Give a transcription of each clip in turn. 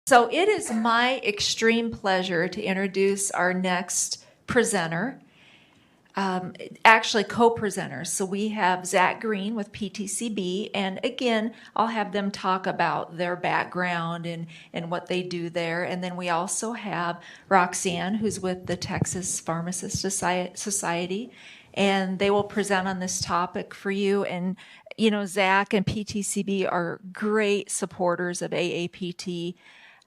So it is my extreme pleasure to introduce our next presenter, actually co-presenters. So we have Zach Green with PTCB, and again, I'll have them talk about their background and what they do there. And then we also have RoxAnn, who's with the Texas Pharmacist Society, and they will present on this topic for you. And you know, Zach and PTCB are great supporters of AAPT.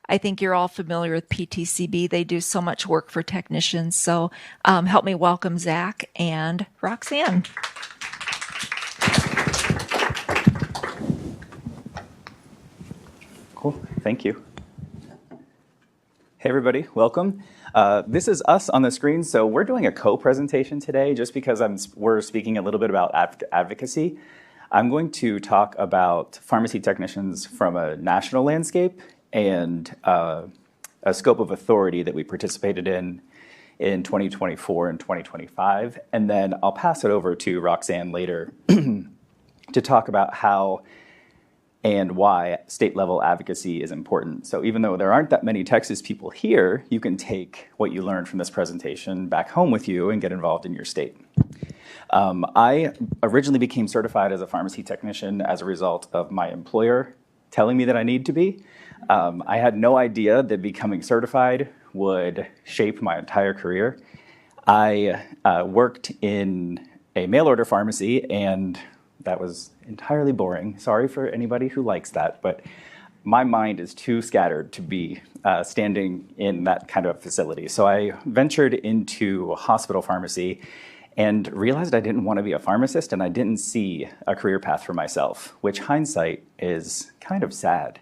I think you're all familiar with PTCB. They do so much work for technicians. So help me welcome Zach and RoxAnn. Cool. Thank you. Hey, everybody. Welcome. This is us on the screen. So we're doing a co-presentation today just because we're speaking a little bit about advocacy. I'm going to talk about pharmacy technicians from a national landscape and a scope of authority that we participated in 2024 and 2025. And then I'll pass it over to RoxAnn later to talk about how and why state-level advocacy is important. So even though there aren't that many Texas people here, you can take what you learned from this presentation back home with you and get involved in your state. I originally became certified as a pharmacy technician as a result of my employer telling me that I need to be. I had no idea that becoming certified would shape my entire career. I worked in a mail-order pharmacy, and that was entirely boring. Sorry for anybody who likes that, but my mind is too scattered to be standing in that kind of facility. So I ventured into hospital pharmacy and realized I didn't want to be a pharmacist, and I didn't see a career path for myself, which hindsight is kind of sad.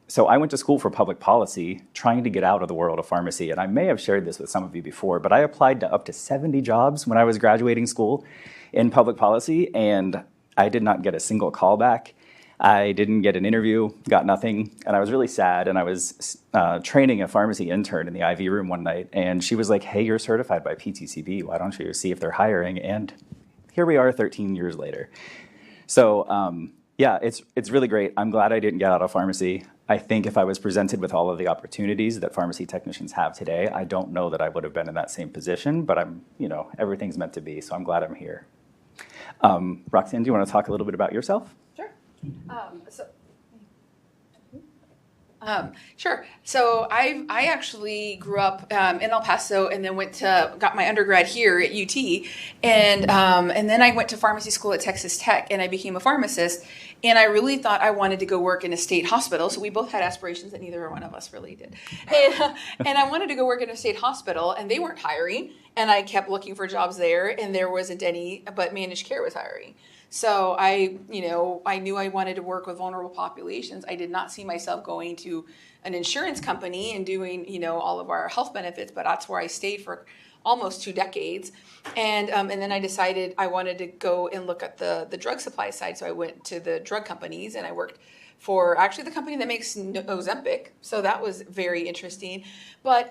So I went to school for public policy, trying to get out of the world of pharmacy. And I may have shared this with some of you before, but I applied to up to 70 jobs when I was graduating school in public policy, and I did not get a single call back. I didn't get an interview, got nothing, and I was really sad. And I was training a pharmacy intern in the IV room one night, and she was like, "Hey, you're certified by PTCB. Why don't you see if they're hiring?" And here we are 13 years later. So yeah, it's really great. I'm glad I didn't get out of pharmacy. I think if I was presented with all of the opportunities that pharmacy technicians have today, I don't know that I would have been in that same position, but everything's meant to be, so I'm glad I'm here. RoxAnn, do you want to talk a little bit about yourself? Sure. Sure. So I actually grew up in El Paso and then got my undergrad here at UT, and then I went to pharmacy school at Texas Tech, and I became a pharmacist. And I really thought I wanted to go work in a state hospital. So we both had aspirations that neither one of us really did. And I wanted to go work in a state hospital, and they weren't hiring. And I kept looking for jobs there, and there wasn't any, but managed care was hiring. So I knew I wanted to work with vulnerable populations. I did not see myself going to an insurance company and doing, all of our health benefits, but that's where I stayed for almost 2 decades. And then I decided I wanted to go and look at the drug supply side. So I went to the drug companies, and I worked for actually the company that makes Ozempic. So that was very interesting. But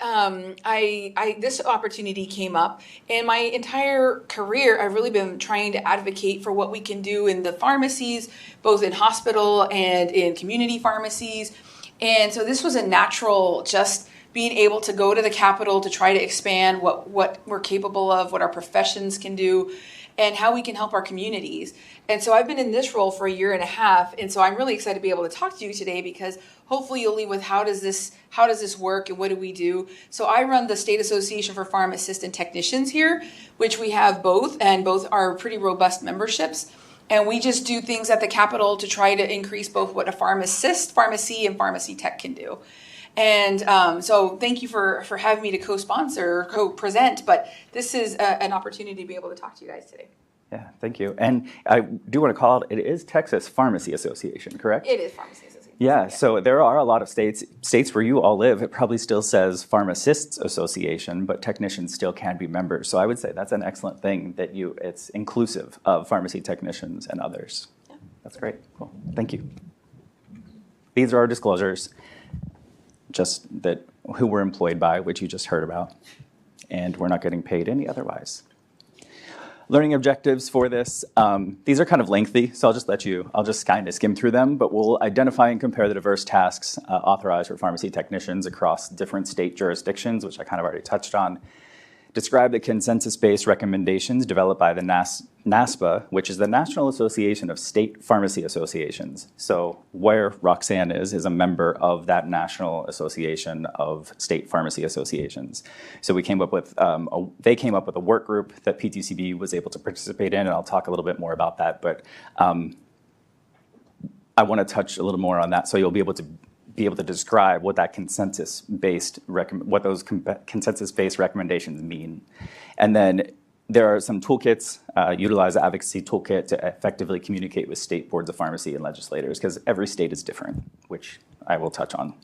this opportunity came up, and my entire career, I've really been trying to advocate for what we can do in the pharmacies, both in hospital and in community pharmacies. And so this was a natural, just being able to go to the Capitol to try to expand what we're capable of, what our professions can do, and how we can help our communities. And so I've been in this role for 1.5 years, and so I'm really excited to be able to talk to you today, because hopefully you'll leave with how does this work and what do we do? So I run the State Association for Pharmacists and Technicians here, which we have both, and both are pretty robust memberships. And we just do things at the Capitol to try to increase both what a pharmacist, pharmacy, and pharmacy tech can do. And so thank you for having me to co-sponsor or co-present, but this is an opportunity to be able to talk to you guys today. Yeah, thank you. And I do want to call it is Texas Pharmacy Association, correct? It is Pharmacy Association. Yeah, so there are a lot of states where you all live, it probably still says Pharmacists Association, but technicians still can be members. So I would say that's an excellent thing that it's inclusive of pharmacy technicians and others. Yeah. That's great. Cool. Thank you. These are our disclosures, just that who we're employed by, which you just heard about, and we're not getting paid any otherwise. Learning objectives for this, these are kind of lengthy, so I'll just kind of skim through them, but we'll identify and compare the diverse tasks authorized for pharmacy technicians across different state jurisdictions, which I kind of already touched on. Describe the consensus-based recommendations developed by the NASPA, which is the National Association of State Pharmacy Associations. So where RoxAnn is a member of that National Association of State Pharmacy Associations. So we came up with, they came up with a work group that PTCB was able to participate in, and I'll talk a little bit more about that, but I want to touch a little more on that so you'll be able to describe what that consensus-based recommendations mean. And then there are some toolkits, utilize the Advocacy toolkit to effectively communicate with state boards of pharmacy and legislators, because every state is different, which I will touch on.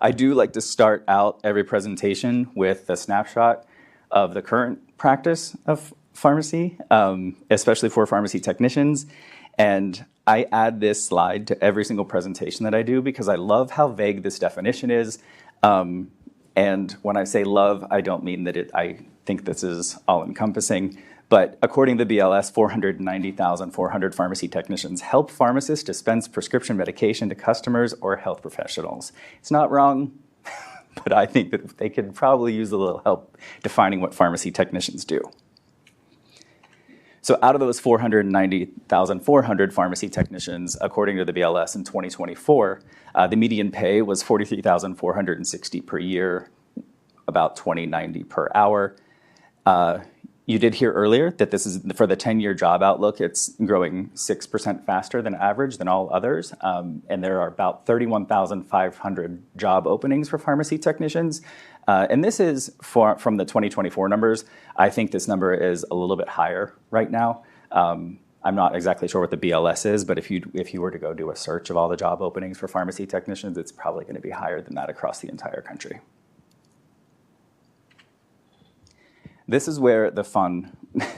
I do like to start out every presentation with a snapshot of the current practice of pharmacy, especially for pharmacy technicians. And I add this slide to every single presentation that I do because I love how vague this definition is. And when I say love, I don't mean that I think this is all-encompassing. But according to BLS, 490,400 pharmacy technicians help pharmacists dispense prescription medication to customers or health professionals. It's not wrong, but I think that they could probably use a little help defining what pharmacy technicians do. So out of those 490,400 pharmacy technicians, according to the BLS in 2024, the median pay was $43,460 per year, about $20.90 per hour. You did hear earlier that this is for the 10-year job outlook. It's growing 6% faster than average than all others. And there are about 31,500 job openings for pharmacy technicians. And this is from the 2024 numbers. I think this number is a little bit higher right now. I'm not exactly sure what the BLS is, but if you were to go do a search of all the job openings for pharmacy technicians, it's probably going to be higher than that across the entire country. This is where the fun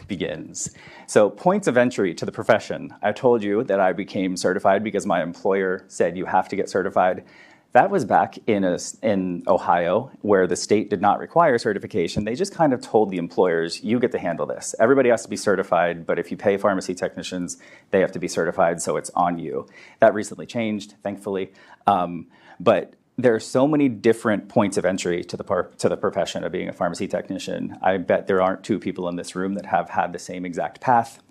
begins. So points of entry to the profession. I told you that I became certified because my employer said you have to get certified. That was back in Ohio, where the state did not require certification. They just kind of told the employers, you get to handle this. Everybody has to be certified, but if you pay pharmacy technicians, they have to be certified, so it's on you. That recently changed, thankfully. But there are so many different points of entry to the profession of being a pharmacy technician. I bet there aren't two people in this room that have had the same exact path.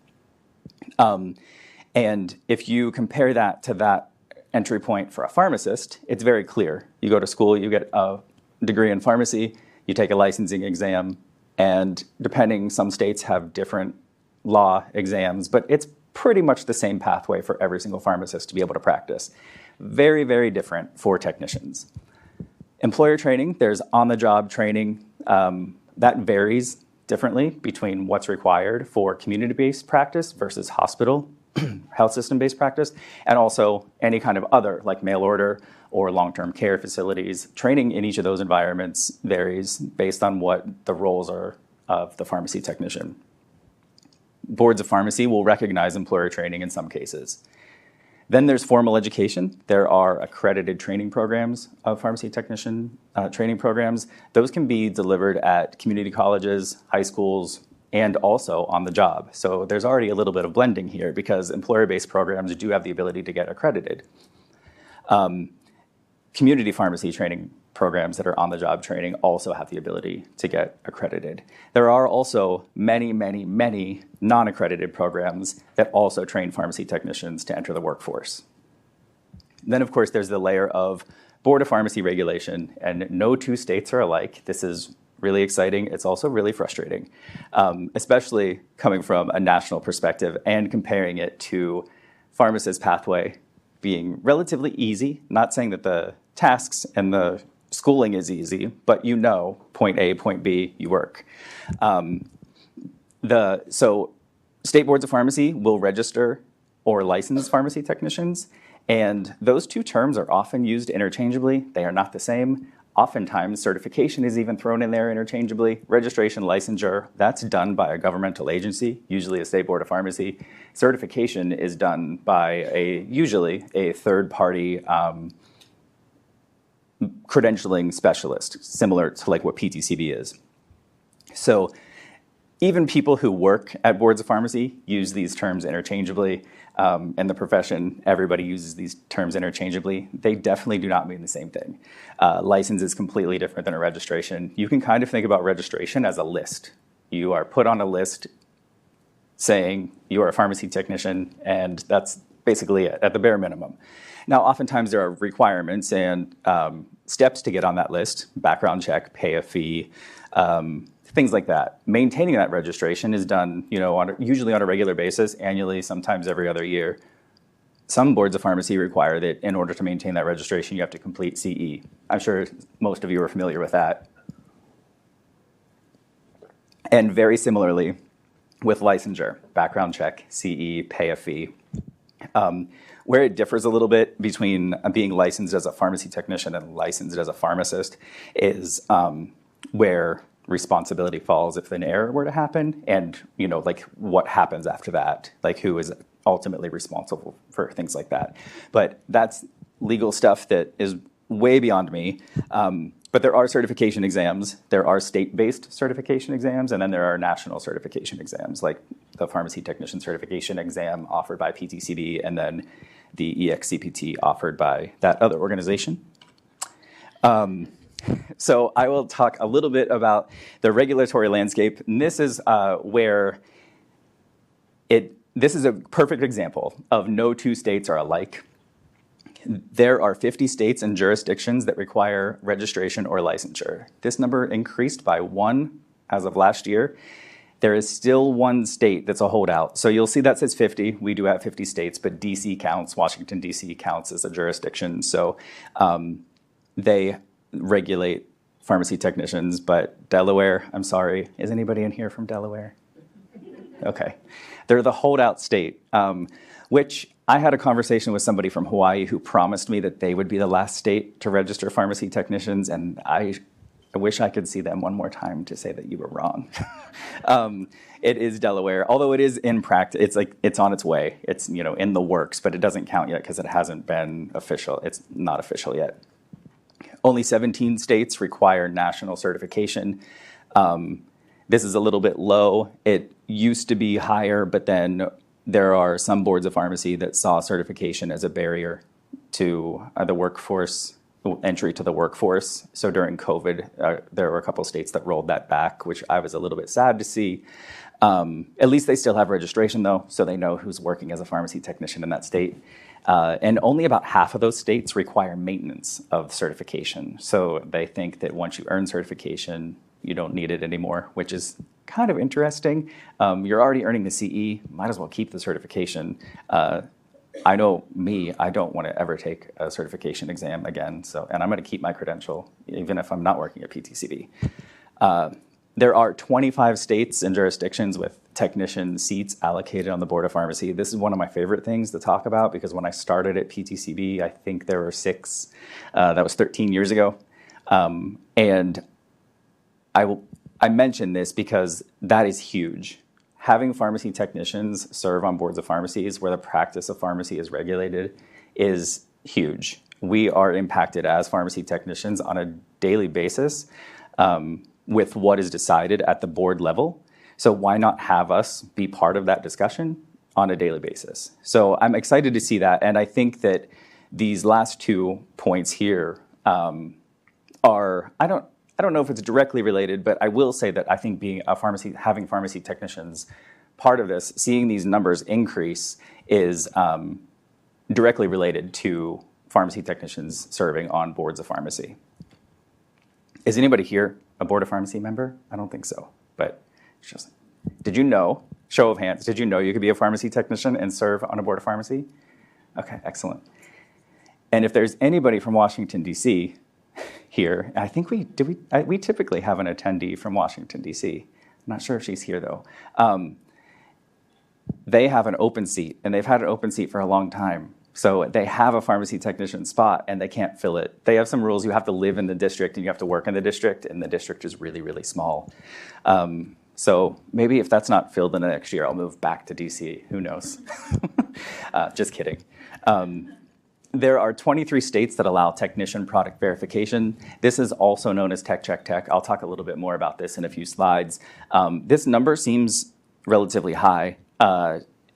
And if you compare that to that entry point for a pharmacist, it's very clear. You go to school, you get a degree in pharmacy, you take a licensing exam, and depending, some states have different law exams, but it's pretty much the same pathway for every single pharmacist to be able to practice. Very, very different for technicians. Employer training, there's on-the-job training. That varies differently between what's required for community-based practice versus hospital, health system-based practice, and also any kind of other, like mail order or long-term care facilities. Training in each of those environments varies based on what the roles are of the pharmacy technician. Boards of pharmacy will recognize employer training in some cases. Then there's formal education. There are accredited training programs of pharmacy technician training programs. Those can be delivered at community colleges, high schools, and also on the job. So there's already a little bit of blending here because employer-based programs do have the ability to get accredited. Community pharmacy training programs that are on-the-job training also have the ability to get accredited. There are also many, many, many non-accredited programs that also train pharmacy technicians to enter the workforce. Then, of course, there's the layer of Board of Pharmacy regulation, and no two states are alike. This is really exciting. It's also really frustrating, especially coming from a national perspective and comparing it to pharmacist pathway being relatively easy. Not saying that the tasks and the schooling is easy, but you know, point A, point B, you work. So state boards of pharmacy will register or license pharmacy technicians, and those two terms are often used interchangeably. They are not the same. Oftentimes, certification is even thrown in there interchangeably. Registration, licensure, that's done by a governmental agency, usually a state board of pharmacy. Certification is done by usually a third-party credentialing specialist, similar to like what PTCB is. So even people who work at boards of pharmacy use these terms interchangeably. In the profession, everybody uses these terms interchangeably. They definitely do not mean the same thing. License is completely different than a registration. You can kind of think about registration as a list. You are put on a list saying you are a pharmacy technician, and that's basically it, at the bare minimum. Now, oftentimes there are requirements and steps to get on that list: background check, pay a fee, things like that. Maintaining that registration is done, usually on a regular basis, annually, sometimes every other year. Some boards of pharmacy require that in order to maintain that registration, you have to complete CE. I'm sure most of you are familiar with that. And very similarly, with licensure, background check, CE, pay a fee. Where it differs a little bit between being licensed as a pharmacy technician and licensed as a pharmacist is where responsibility falls if an error were to happen, and like what happens after that, like who is ultimately responsible for things like that. But that's legal stuff that is way beyond me. But there are certification exams. There are state-based certification exams, and then there are national certification exams, like the pharmacy technician certification exam offered by PTCB, and then the EXCPT offered by that other organization. So I will talk a little bit about the regulatory landscape. And this is where this is a perfect example of no two states are alike. There are 50 states and jurisdictions that require registration or licensure. This number increased by 1 as of last year. There is still 1 state that's a holdout. So you'll see that says 50. We do have 50 states, but DC counts. Washington, DC counts as a jurisdiction. So they regulate pharmacy technicians, but Delaware, I'm sorry, is anybody in here from Delaware? Okay. They're the holdout state, which I had a conversation with somebody from Hawaii who promised me that they would be the last state to register pharmacy technicians, and I wish I could see them one more time to say that you were wrong. It is Delaware, although it is in practice. It's on its way. It's in the works, but it doesn't count yet because it hasn't been official. It's not official yet. Only 17 states require national certification. This is a little bit low. It used to be higher, but then there are some boards of pharmacy that saw certification as a barrier to the workforce, entry to the workforce. So during COVID, there were a couple states that rolled that back, which I was a little bit sad to see. At least they still have registration, though, so they know who's working as a pharmacy technician in that state. And only about half of those states require maintenance of certification. So they think that once you earn certification, you don't need it anymore, which is kind of interesting. You're already earning the CE, might as well keep the certification. I know me, I don't want to ever take a certification exam again, and I'm going to keep my credential, even if I'm not working at PTCB. There are 25 states and jurisdictions with technician seats allocated on the Board of Pharmacy. This is one of my favorite things to talk about because when I started at PTCB, I think there were 6. That was 13 years ago. And I mention this because that is huge. Having pharmacy technicians serve on boards of pharmacies where the practice of pharmacy is regulated is huge. We are impacted as pharmacy technicians on a daily basis with what is decided at the board level. So why not have us be part of that discussion on a daily basis? So I'm excited to see that. And I think that these last 2 points here are, I don't know if it's directly related, but I will say that I think having pharmacy technicians part of this, seeing these numbers increase is directly related to pharmacy technicians serving on boards of pharmacy. Is anybody here a Board of Pharmacy member? I don't think so, but just, did you know, show of hands, did you know you could be a pharmacy technician and serve on a Board of Pharmacy? Okay, excellent. And if there's anybody from Washington, D.C. here, I think we typically have an attendee from Washington, D.C. I'm not sure if she's here, though. They have an open seat, and they've had an open seat for a long time. So they have a pharmacy technician spot, and they can't fill it. They have some rules. You have to live in the district, and you have to work in the district, and the district is really, really small. So maybe if that's not filled in the next year, I'll move back to DC. Who knows? Just kidding. There are 23 states that allow technician product verification. This is also known as Tech Check Tech. I'll talk a little bit more about this in a few slides. This number seems relatively high.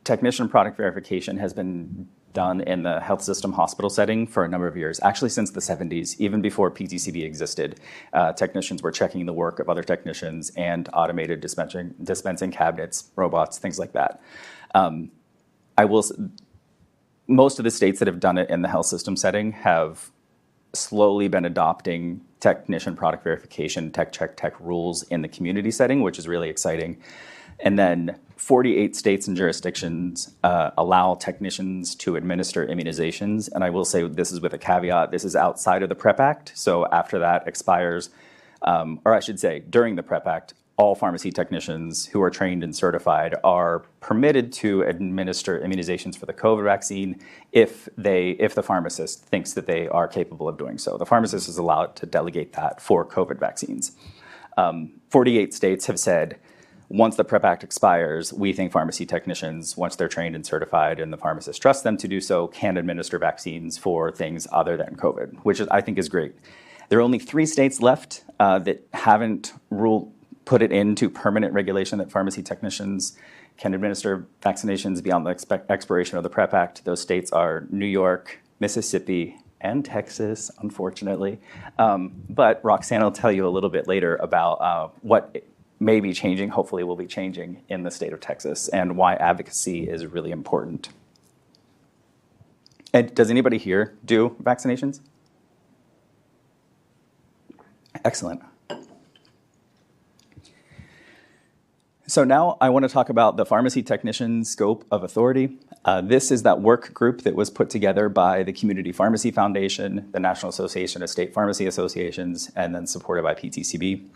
Technician product verification has been done in the health system hospital setting for a number of years, actually since the 70s, even before PTCB existed. Technicians were checking the work of other technicians and automated dispensing cabinets, robots, things like that. Most of the states that have done it in the health system setting have slowly been adopting technician product verification, Tech Check Tech rules in the community setting, which is really exciting. And then 48 states and jurisdictions allow technicians to administer immunizations. And I will say this is with a caveat. This is outside of the PrEP Act. So after that expires, or I should say during the PrEP Act, all pharmacy technicians who are trained and certified are permitted to administer immunizations for the COVID vaccine if the pharmacist thinks that they are capable of doing so. The pharmacist is allowed to delegate that for COVID vaccines. 48 states have said, once the PrEP Act expires, we think pharmacy technicians, once they're trained and certified and the pharmacist trusts them to do so, can administer vaccines for things other than COVID, which I think is great. There are only 3 states left that haven't put it into permanent regulation that pharmacy technicians can administer vaccinations beyond the expiration of the PrEP Act. Those states are New York, Mississippi, and Texas, unfortunately. But RoxAnn will tell you a little bit later about what may be changing, hopefully will be changing in the state of Texas, and why advocacy is really important. And does anybody here do vaccinations? Excellent. So now I want to talk about the pharmacy technician scope of authority. This is that work group that was put together by the Community Pharmacy Foundation, the National Association of State Pharmacy Associations, and then supported by PTCB.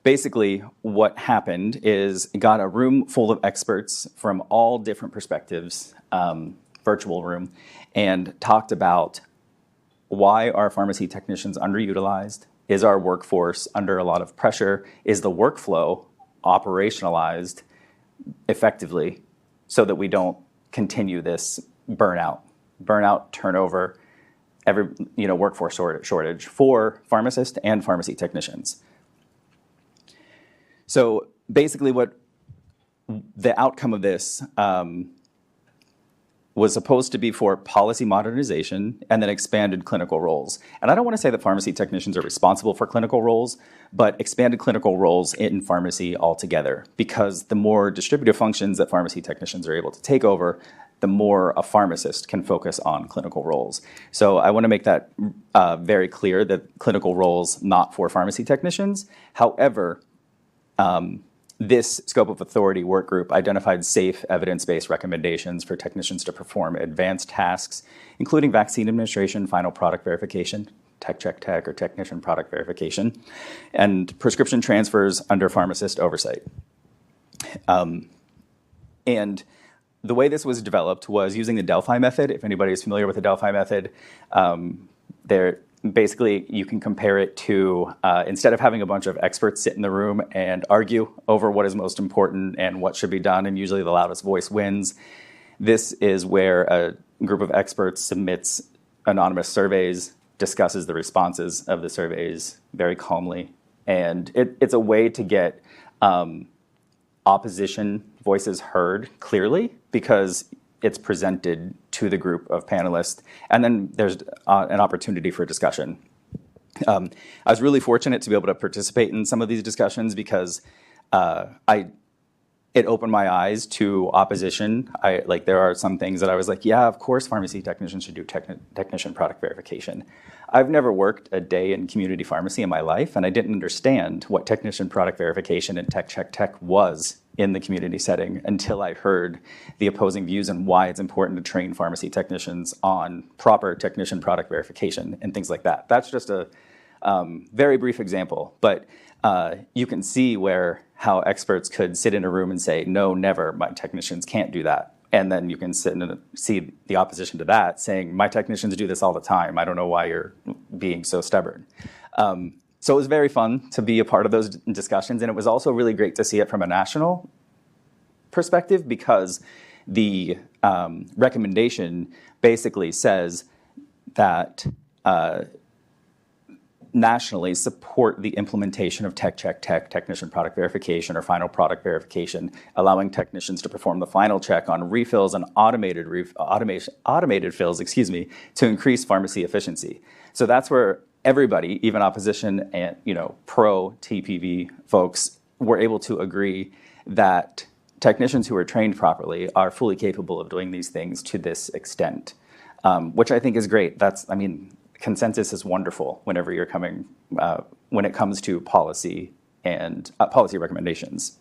Basically, what happened is got a room full of experts from all different perspectives, virtual room, and talked about why are pharmacy technicians underutilized? Is our workforce under a lot of pressure? Is the workflow operationalized effectively so that we don't continue this burnout, turnover, workforce shortage for pharmacists and pharmacy technicians? So basically what the outcome of this was supposed to be for policy modernization and then expanded clinical roles. And I don't want to say that pharmacy technicians are responsible for clinical roles, but expanded clinical roles in pharmacy altogether, because the more distributive functions that pharmacy technicians are able to take over, the more a pharmacist can focus on clinical roles. So I want to make that very clear that clinical roles not for pharmacy technicians. However, this scope of authority work group identified safe, evidence-based recommendations for technicians to perform advanced tasks, including vaccine administration, final product verification, Tech Check Tech or technician product verification, and prescription transfers under pharmacist oversight. And the way this was developed was using the Delphi method. If anybody is familiar with the Delphi method, basically, you can compare it to, instead of having a bunch of experts sit in the room and argue over what is most important and what should be done, and usually the loudest voice wins, this is where a group of experts submits anonymous surveys, discusses the responses of the surveys very calmly. And it's a way to get opposition voices heard clearly, because it's presented to the group of panelists, and then there's an opportunity for discussion. I was really fortunate to be able to participate in some of these discussions because it opened my eyes to opposition. There are some things that I was like, yeah, of course pharmacy technicians should do technician product verification. I've never worked a day in community pharmacy in my life, and I didn't understand what technician product verification and Tech Check Tech was in the community setting until I heard the opposing views and why it's important to train pharmacy technicians on proper technician product verification and things like that. That's just a very brief example, but you can see how experts could sit in a room and say, no, never, my technicians can't do that. And then you can sit and see the opposition to that saying, my technicians do this all the time. I don't know why you're being so stubborn. So it was very fun to be a part of those discussions, and it was also really great to see it from a national perspective, because the recommendation basically says that nationally support the implementation of technician product verification or final product verification, allowing technicians to perform the final check on refills and automated fills, to increase pharmacy efficiency. So that's where everybody, even opposition and pro TPV folks, were able to agree that technicians who are trained properly are fully capable of doing these things to this extent, which I think is great. Consensus is wonderful whenever you're when it comes to policy and policy recommendations.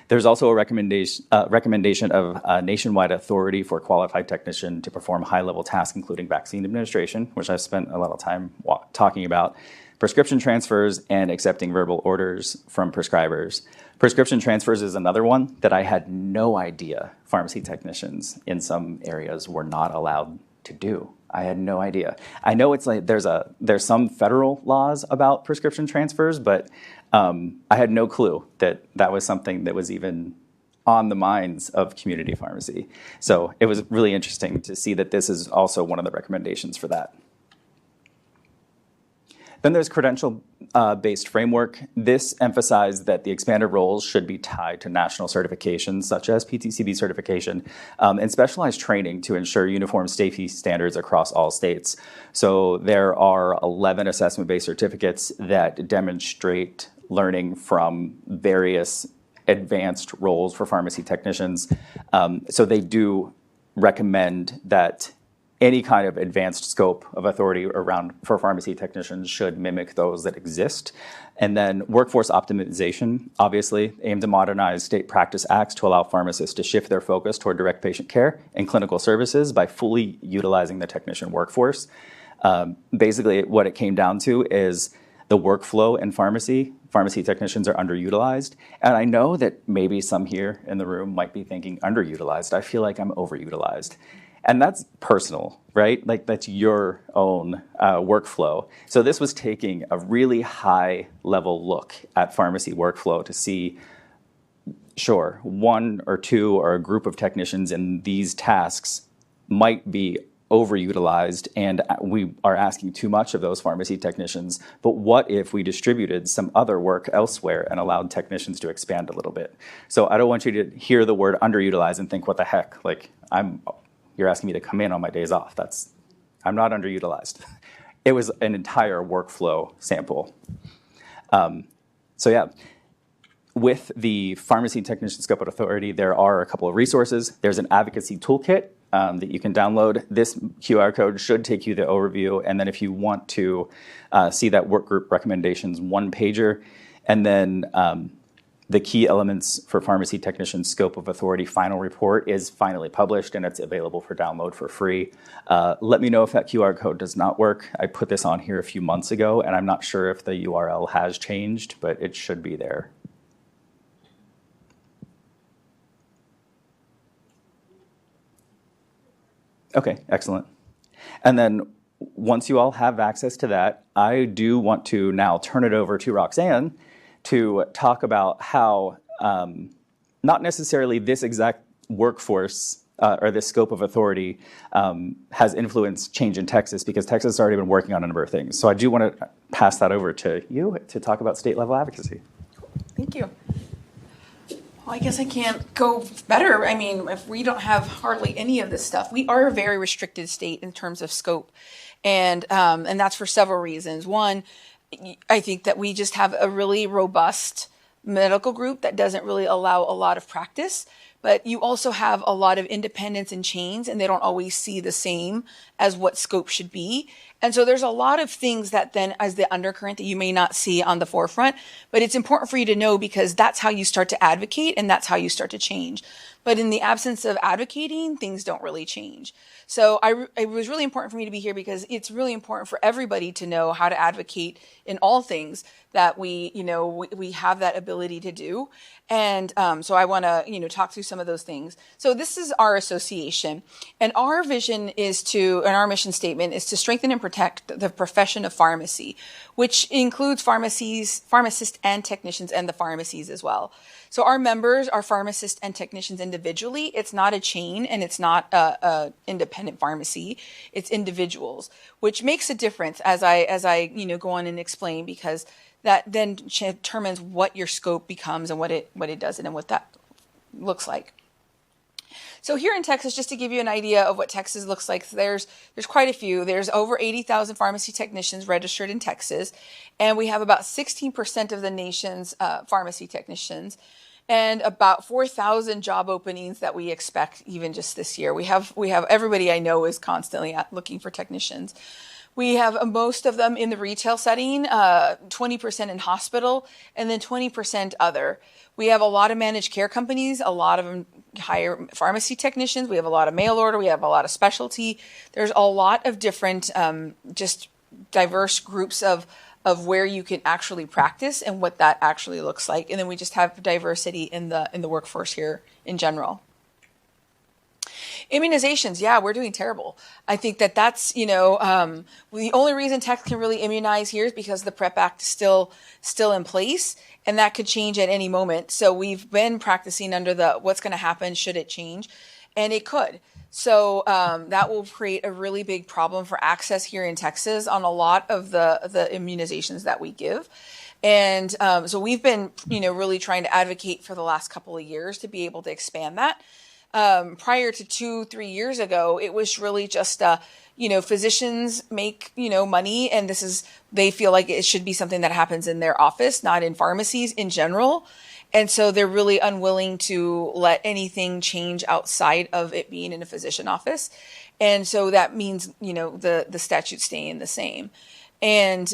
There's also a recommendation of a nationwide authority for qualified technician to perform high-level tasks, including vaccine administration, which I've spent a lot of time talking about, prescription transfers, and accepting verbal orders from prescribers. Prescription transfers is another one that I had no idea pharmacy technicians in some areas were not allowed to do. I had no idea. I know it's like there's some federal laws about prescription transfers, but I had no clue that was something that was even on the minds of community pharmacy. So it was really interesting to see that this is also one of the recommendations for that. Then there's credential-based framework. This emphasized that the expanded roles should be tied to national certifications, such as PTCB certification, and specialized training to ensure uniform safety standards across all states. So there are 11 assessment-based certificates that demonstrate learning from various advanced roles for pharmacy technicians. So they do recommend that any kind of advanced scope of authority for pharmacy technicians should mimic those that exist. And then workforce optimization, obviously, aim to modernize state practice acts to allow pharmacists to shift their focus toward direct patient care and clinical services by fully utilizing the technician workforce. Basically, what it came down to is the workflow in pharmacy. Pharmacy technicians are underutilized. And I know that maybe some here in the room might be thinking underutilized. I feel like I'm overutilized. And that's personal, right? Like that's your own workflow. So this was taking a really high level look at pharmacy workflow to see, sure, one or two or a group of technicians in these tasks might be overutilized and we are asking too much of those pharmacy technicians. But what if we distributed some other work elsewhere and allowed technicians to expand a little bit? So I don't want you to hear the word underutilized and think, what the heck? Like you're asking me to come in on my days off. I'm not underutilized. It was an entire workflow sample. So yeah, with the Pharmacy Technician Scope of Authority, there are a couple of resources. There's an advocacy toolkit that you can download. This QR code should take you to the overview. And then if you want to see that work group recommendations one pager, and then the key elements for pharmacy technician scope of authority final report is finally published and it's available for download for free. Let me know if that QR code does not work. I put this on here a few months ago and I'm not sure if the URL has changed, but it should be there. Okay, excellent. And then once you all have access to that, I do want to now turn it over to RoxAnn to talk about how not necessarily this exact workforce or this scope of authority has influenced change in Texas, because Texas has already been working on a number of things. So I do want to pass that over to you to talk about state level advocacy. Thank you. Well, I guess I can't go better. I mean, if we don't have hardly any of this stuff, we are a very restricted state in terms of scope. And that's for several reasons. One, I think that we just have a really robust medical group that doesn't really allow a lot of practice, but you also have a lot of independents and chains, and they don't always see the same as what scope should be. And so there's a lot of things that then as the undercurrent that you may not see on the forefront, but it's important for you to know because that's how you start to advocate and that's how you start to change. But in the absence of advocating, things don't really change. So it was really important for me to be here because it's really important for everybody to know how to advocate in all things that we have that ability to do. And so I want to, talk through some of those things. So this is our association, and our vision and our mission statement is to strengthen and protect the profession of pharmacy, which includes pharmacists and technicians and the pharmacies as well. So our members are pharmacists and technicians individually. It's not a chain and it's not a independent pharmacy. It's individuals, which makes a difference as I go on and explain, because that then determines what your scope becomes and what it does and what that looks like. So here in Texas, just to give you an idea of what Texas looks like, there's quite a few. There's over 80,000 pharmacy technicians registered in Texas, and we have about 16% of the nation's pharmacy technicians, and about 4,000 job openings that we expect even just this year. We have everybody I know is constantly looking for technicians. We have most of them in the retail setting, 20% in hospital, and then 20% other. We have a lot of managed care companies. A lot of them hire pharmacy technicians. We have a lot of mail order. We have a lot of specialty. There's a lot of different, just diverse groups of where you can actually practice and what that actually looks like. And then we just have diversity in the workforce here in general. Immunizations, yeah, we're doing terrible. I think that's, the only reason Texas can really immunize here is because the PrEP Act is still in place, and that could change at any moment. So we've been practicing under the what's going to happen should it change, and it could. So that will create a really big problem for access here in Texas on a lot of the immunizations that we give. And so we've been, really trying to advocate for the last couple of years to be able to expand that. Prior to 2-3 years ago, it was really just, physicians make, money, and they feel like it should be something that happens in their office, not in pharmacies in general. And so they're really unwilling to let anything change outside of it being in a physician office. And so that means, the statute staying the same. And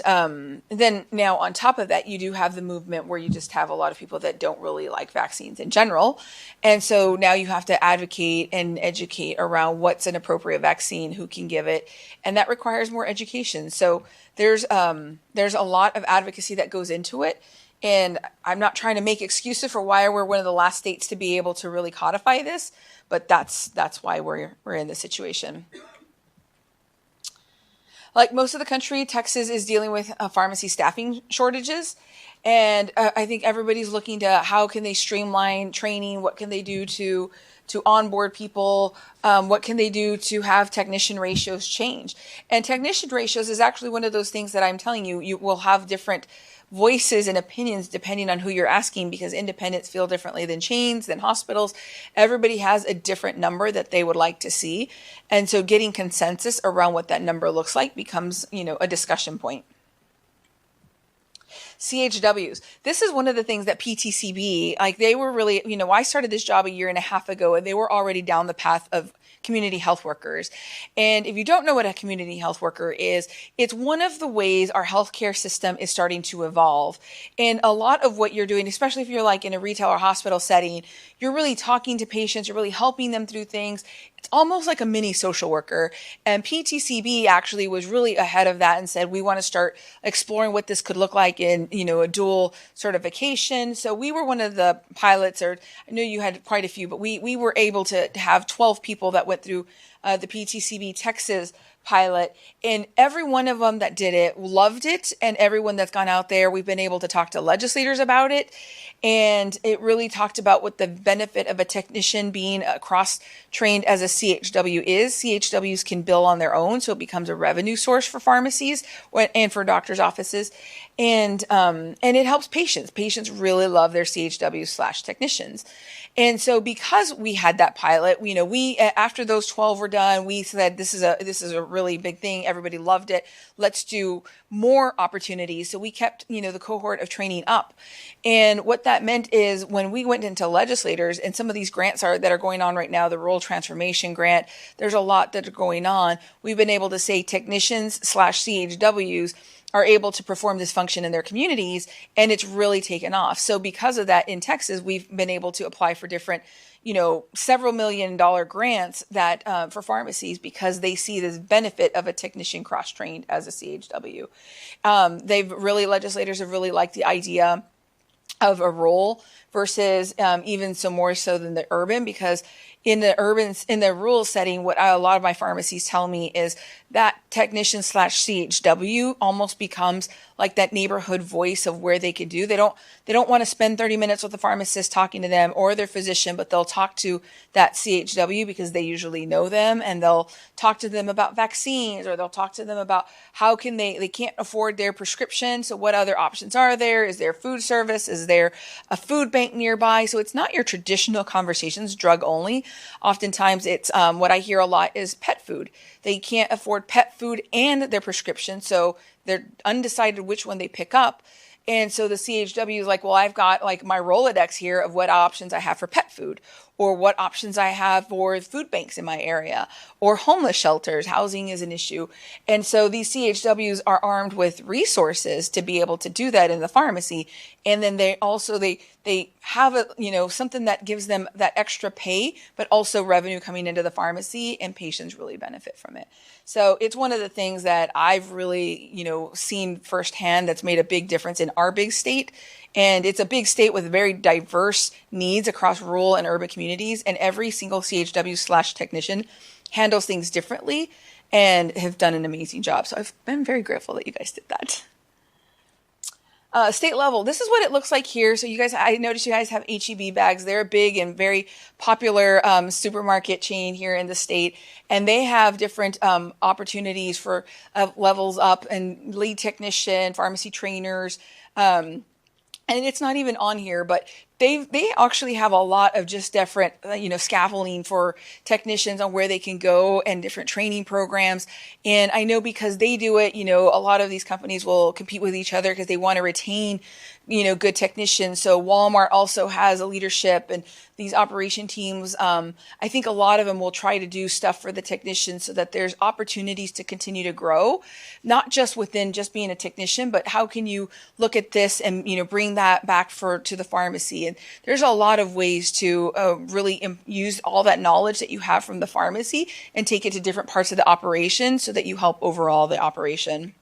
then now on top of that, you do have the movement where you just have a lot of people that don't really like vaccines in general. And so now you have to advocate and educate around what's an appropriate vaccine, who can give it. And that requires more education. So there's a lot of advocacy that goes into it. And I'm not trying to make excuses for why we're one of the last states to be able to really codify this, but that's why we're in this situation. Like most of the country, Texas is dealing with pharmacy staffing shortages. And I think everybody's looking to how can they streamline training? What can they do to onboard people? What can they do to have technician ratios change? And technician ratios is actually one of those things that I'm telling you, you will have different voices and opinions depending on who you're asking, because independents feel differently than chains, than hospitals. Everybody has a different number that they would like to see. And so getting consensus around what that number looks like becomes, a discussion point. CHWs. This is one of the things that PTCB, they were really, I started this job 1.5 years ago, and they were already down the path of community health workers. And if you don't know what a community health worker is, it's one of the ways our healthcare system is starting to evolve. And a lot of what you're doing, especially if you're in a retail or hospital setting, you're really talking to patients, you're really helping them through things. It's almost like a mini social worker. And PTCB actually was really ahead of that and said, we want to start exploring what this could look like in, a dual certification. So we were one of the pilots, or I know you had quite a few, but we were able to have 12 people that went through the PTCB Texas pilot, and every one of them that did it loved it. And everyone that's gone out there, we've been able to talk to legislators about it. And it really talked about what the benefit of a technician being cross-trained as a CHW is. CHWs can bill on their own, so it becomes a revenue source for pharmacies and for doctors' offices. And it helps patients. Patients really love their CHWs/technicians. And so because we had that pilot, we after those 12 were done, we said this is a really big thing. Everybody loved it. Let's do more opportunities. So we kept, the cohort of training up. And what that meant is when we went into legislators, and some of these grants that are going on right now, the Rural Transformation Grant, there's a lot that are going on. We've been able to say technicians/CHWs are able to perform this function in their communities, and it's really taken off. So because of that, in Texas, we've been able to apply for different, several $1 million grants that for pharmacies, because they see this benefit of a technician cross-trained as a CHW. Legislators have really liked the idea of a role versus even so more so than the urban, because in the rural setting, what a lot of my pharmacies tell me is that technician / CHW almost becomes like that neighborhood voice of where they could do. They don't want to spend 30 minutes with the pharmacist talking to them or their physician, but they'll talk to that CHW because they usually know them, and they'll talk to them about vaccines, or they'll talk to them about how can they can't afford their prescription. So what other options are there? Is there food service? Is there a food bank nearby? So it's not your traditional conversations, drug only. Oftentimes it's what I hear a lot is pet food. They can't afford pet food and their prescription, so they're undecided which one they pick up. And so the CHW is like, well, I've got like my Rolodex here of what options I have for pet food, or what options I have for food banks in my area, or homeless shelters. Housing is an issue. And so these CHWs are armed with resources to be able to do that in the pharmacy. And then they also, they have something that gives them that extra pay, but also revenue coming into the pharmacy, and patients really benefit from it. So it's one of the things that I've really, seen firsthand that's made a big difference in our big state. And it's a big state with very diverse needs across rural and urban communities. And every single CHW / technician handles things differently and have done an amazing job. So I've been very grateful that you guys did that. State level, this is what it looks like here. So you guys, I noticed you guys have HEB bags. They're a big and very popular supermarket chain here in the state. And they have different opportunities for levels up and lead technician, pharmacy trainers. And it's not even on here, but they actually have a lot of just different, scaffolding for technicians on where they can go, and different training programs. And I know because they do it, a lot of these companies will compete with each other because they want to retain, good technicians. So Walmart also has a leadership, and these operation teams, I think a lot of them will try to do stuff for the technicians so that there's opportunities to continue to grow, not just within just being a technician, but how can you look at this and, bring that back to the pharmacy. And there's a lot of ways to really use all that knowledge that you have from the pharmacy and take it to different parts of the operation so that you help overall the operation.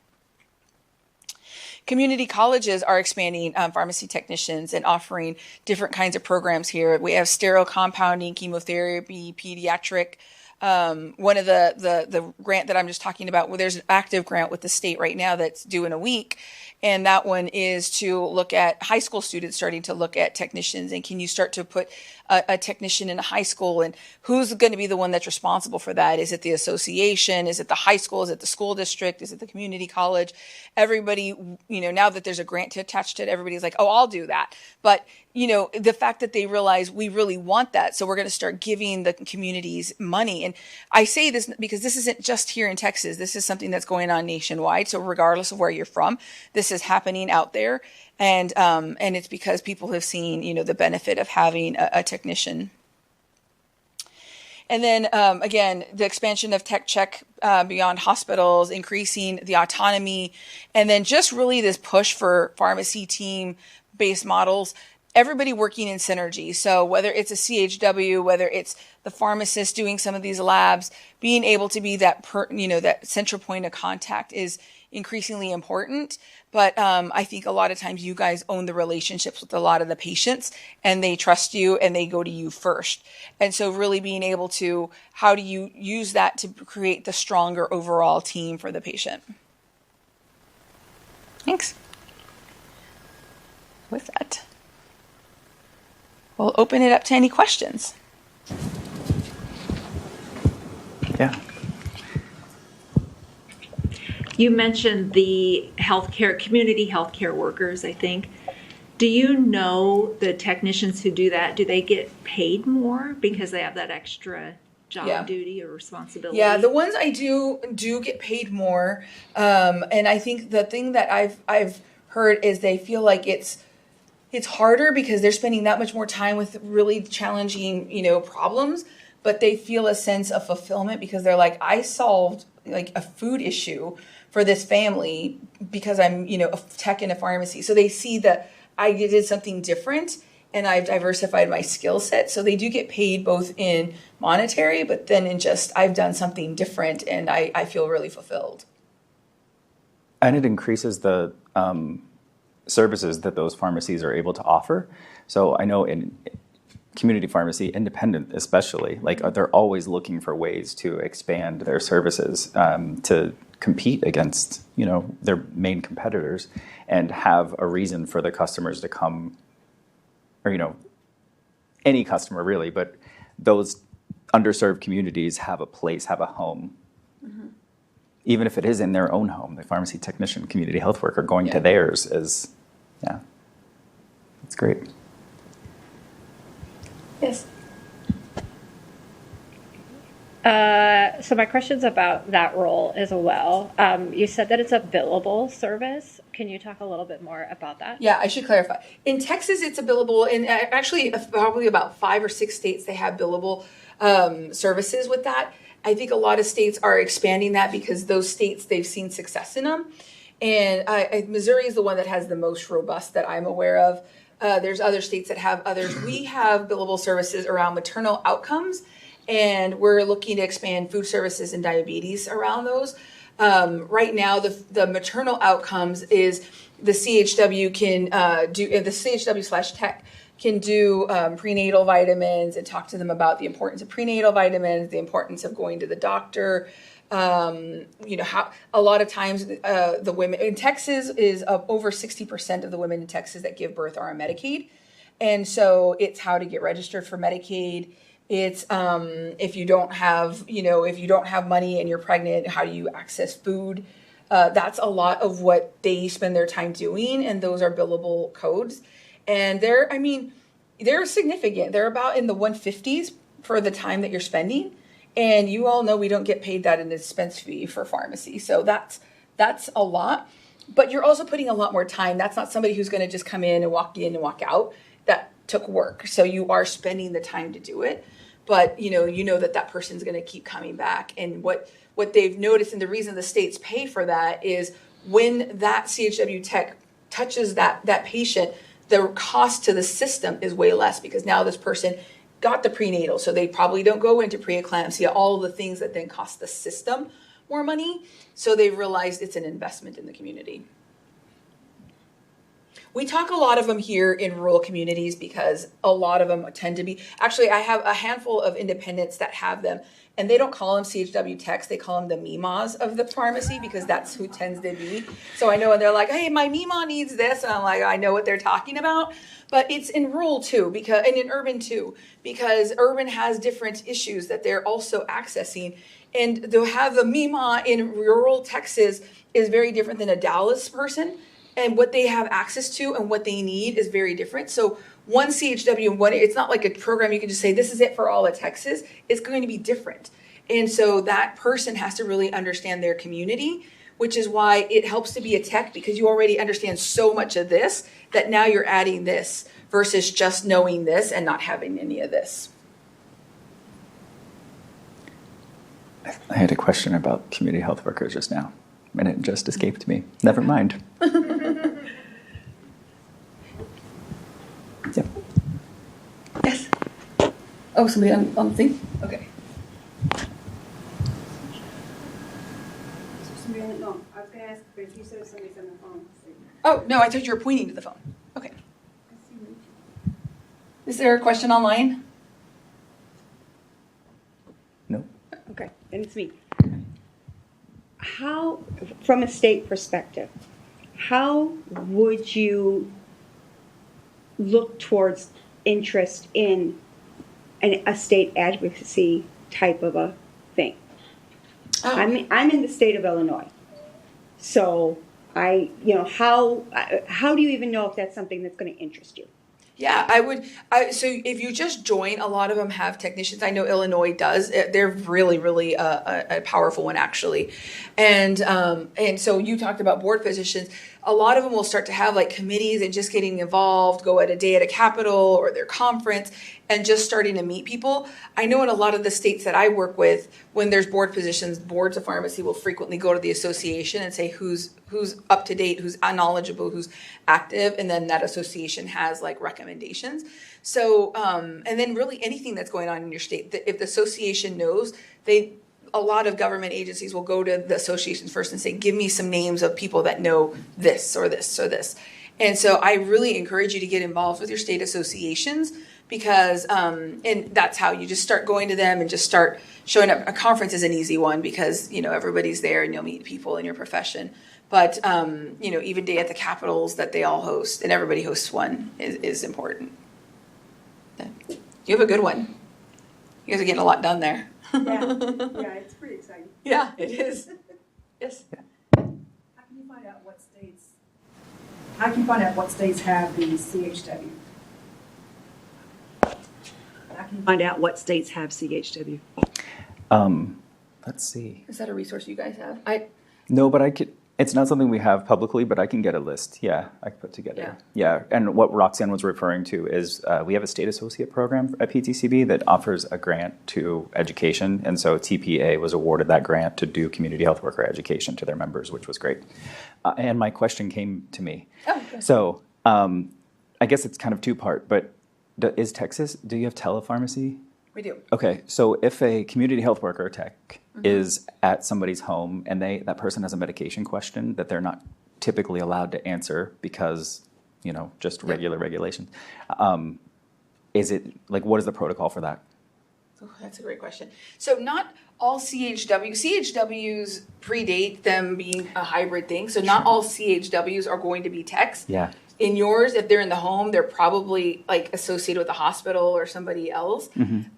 Community colleges are expanding pharmacy technicians and offering different kinds of programs here. We have sterile compounding, chemotherapy, pediatric. One of the grant that I'm just talking about, there's an active grant with the state right now that's due in a week. And that one is to look at high school students starting to look at technicians, and can you start to put a technician in a high school, and who's going to be the one that's responsible for that? Is it the association? Is it the high school? Is it the school district? Is it the community college? Everybody, now that there's a grant to attach to it, everybody's like, oh, I'll do that. But, the fact that they realize we really want that. So we're going to start giving the communities money. And I say this because this isn't just here in Texas. This is something that's going on nationwide. So regardless of where you're from, this is happening out there. And it's because people have seen, the benefit of having a technician. And then, again, the expansion of Tech Check beyond hospitals, increasing the autonomy, and then just really this push for pharmacy team-based models, everybody working in synergy. So whether it's a CHW, whether it's the pharmacist doing some of these labs, being able to be that, that central point of contact is increasingly important. But I think a lot of times you guys own the relationships with a lot of the patients, and they trust you and they go to you first. And so really being able to, how do you use that to create the stronger overall team for the patient? Thanks. With that, we'll open it up to any questions. Yeah. You mentioned the community healthcare workers, I think. Do you know the technicians who do that, do they get paid more because they have that extra job duty or responsibility? Yeah, the ones I do get paid more. And I think the thing that I've heard is they feel like it's harder because they're spending that much more time with really challenging, problems, but they feel a sense of fulfillment because they're like, I solved like a food issue for this family because I'm, a tech in a pharmacy. So they see that I did something different and I've diversified my skill set. So they do get paid both in monetary, but then in just, I've done something different and I feel really fulfilled. And it increases the services that those pharmacies are able to offer. So I know in community pharmacy, independent especially, like they're always looking for ways to expand their services to compete against, you know, their main competitors and have a reason for the customers to come, or, you know, any customer really, but those underserved communities have a place, have a home. Even if it is in their own home, the pharmacy technician, community health worker going to theirs is, yeah, it's great. Yes. So my question's about that role as well. You said that it's a billable service. Can you talk a little bit more about that? Yeah, I should clarify. In Texas, it's a billable, and actually probably about 5 or 6 states, they have billable services with that. I think a lot of states are expanding that because those states, they've seen success in them. And Missouri is the one that has the most robust that I'm aware of. There's other states that have others. We have billable services around maternal outcomes, and we're looking to expand food services and diabetes around those. Right now, the maternal outcomes is the CHW can do, the CHW/tech can do prenatal vitamins and talk to them about the importance of prenatal vitamins, the importance of going to the doctor. You know, how a lot of times the women in Texas is over 60% of the women in Texas that give birth are on Medicaid. And so it's how to get registered for Medicaid. It's if you don't have, you know, if you don't have money and you're pregnant, how do you access food? That's a lot of what they spend their time doing, and those are billable codes. And they're significant. They're about in the 150s for the time that you're spending. And you all know we don't get paid that in dispense fee for pharmacy. So that's a lot. But you're also putting a lot more time. That's not somebody who's going to just come in and walk out. That took work. So you are spending the time to do it. But you know that person's going to keep coming back. And what they've noticed, and the reason the states pay for that, is when that CHW tech touches that patient, the cost to the system is way less because now this person got the prenatal, so they probably don't go into preeclampsia, all of the things that then cost the system more money. So they've realized it's an investment in the community. We talk a lot of them here in rural communities because a lot of them tend to be, actually I have a handful of independents that have them, and they don't call them CHW techs, they call them the MIMAs of the pharmacy because that's who tends to be. So I know, and they're like, hey, my MIMA needs this, and I'm like, I know what they're talking about. But it's in rural too, because, and in urban too, because urban has different issues that they're also accessing. And they'll have the MIMA in rural Texas is very different than a Dallas person. And what they have access to and what they need is very different. So one CHW and one, it's not like a program you can just say, this is it for all of Texas. It's going to be different. And so that person has to really understand their community, which is why it helps to be a tech, because you already understand so much of this that now you're adding this versus just knowing this and not having any of this. I had a question about community health workers just now, and it just escaped me. Never mind. Yep. Yes. Oh, somebody on the thing? Okay. No, I was going to ask, but you said somebody's on the phone. Oh, no, I thought you were pointing to the phone. Okay. Is there a question online? No. Okay, then it's me. How, from a state perspective, how would you look towards interest in a state advocacy type of a thing? Oh. I'm in the state of Illinois, so how do you even know if that's something that's going to interest you? Yeah, I would. So if you just join, a lot of them have technicians. I know Illinois does. They're really, really a powerful one, actually. And so you talked about board positions. A lot of them will start to have like committees and just getting involved, go at a day at a Capitol or their conference and just starting to meet people. I know in a lot of the states that I work with, when there's board positions, boards of pharmacy will frequently go to the association and say who's up to date, who's knowledgeable, who's active, and then that association has like recommendations. So, and then really anything that's going on in your state, if the association knows, a lot of government agencies will go to the associations first and say, give me some names of people that know this or this or this. And so I really encourage you to get involved with your state associations because, and that's how you just start going to them and just start showing up. A conference is an easy one because, everybody's there and you'll meet people in your profession. But, even day at the capitals that they all host and everybody hosts one is important. You have a good one. You guys are getting a lot done there. Yeah, it's pretty exciting. Yeah, it is. Yes. How can you find out what states have the CHW? How can you find out what states have CHW? Let's see. Is that a resource you guys have? No, but I could. It's not something we have publicly, but I can get a list. Yeah, I can put together. Yeah, and what RoxAnn was referring to is we have a state associate program at PTCB that offers a grant to education, and so TPA was awarded that grant to do community health worker education to their members, which was great. And my question came to me. Oh, good. So I guess it's kind of two-part, but is Texas, do you have telepharmacy? We do. Okay, so if a community health worker tech is at somebody's home and that person has a medication question that they're not typically allowed to answer because, just regular regulations, is it, what is the protocol for that? Oh, that's a great question. So not all CHWs predate them being a hybrid thing. So not all CHWs are going to be techs. Yeah. In yours, if they're in the home, they're probably associated with a hospital or somebody else.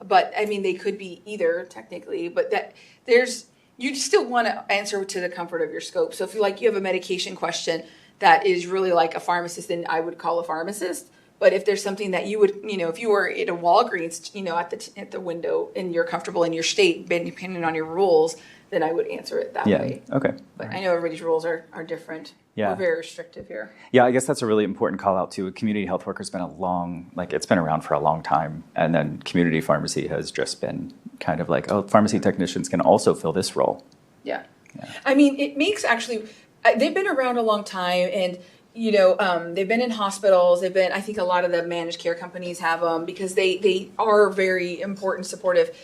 But I mean, they could be either technically, but you still want to answer to the comfort of your scope. So if you have a medication question that is really like a pharmacist, then I would call a pharmacist. But if there's something that you would, if you were at a Walgreens, at the window and you're comfortable in your state, depending on your rules, then I would answer it that way. Okay. But Right. I know everybody's rules are different. Yeah. We're very restrictive here. Yeah, I guess that's a really important call out too. Community health worker's been it's been around for a long time. And then community pharmacy has just been kind of pharmacy technicians can also fill this role. Yeah. I mean, it makes they've been around a long time and, they've been in hospitals. I think a lot of the managed care companies have them because they are very important, supportive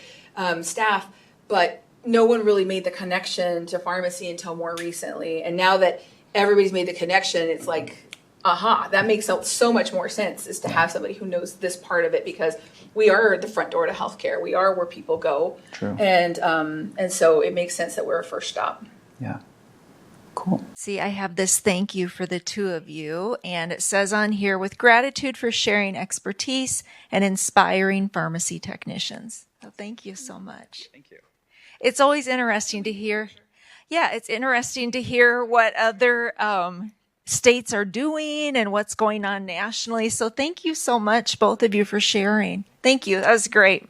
staff. But no one really made the connection to pharmacy until more recently. And now that everybody's made the connection, it's that makes so much more sense is to have somebody who knows this part of it because we are the front door to healthcare. We are where people go. True. And so it makes sense that we're a first stop. Yeah. Cool. See, I have this thank you for the two of you, and it says on here, with gratitude for sharing expertise and inspiring pharmacy technicians. So thank you so much. Thank you. It's always interesting to hear. Yeah, it's interesting to hear what other states are doing and what's going on nationally. So thank you so much, both of you, for sharing. Thank you. That was great.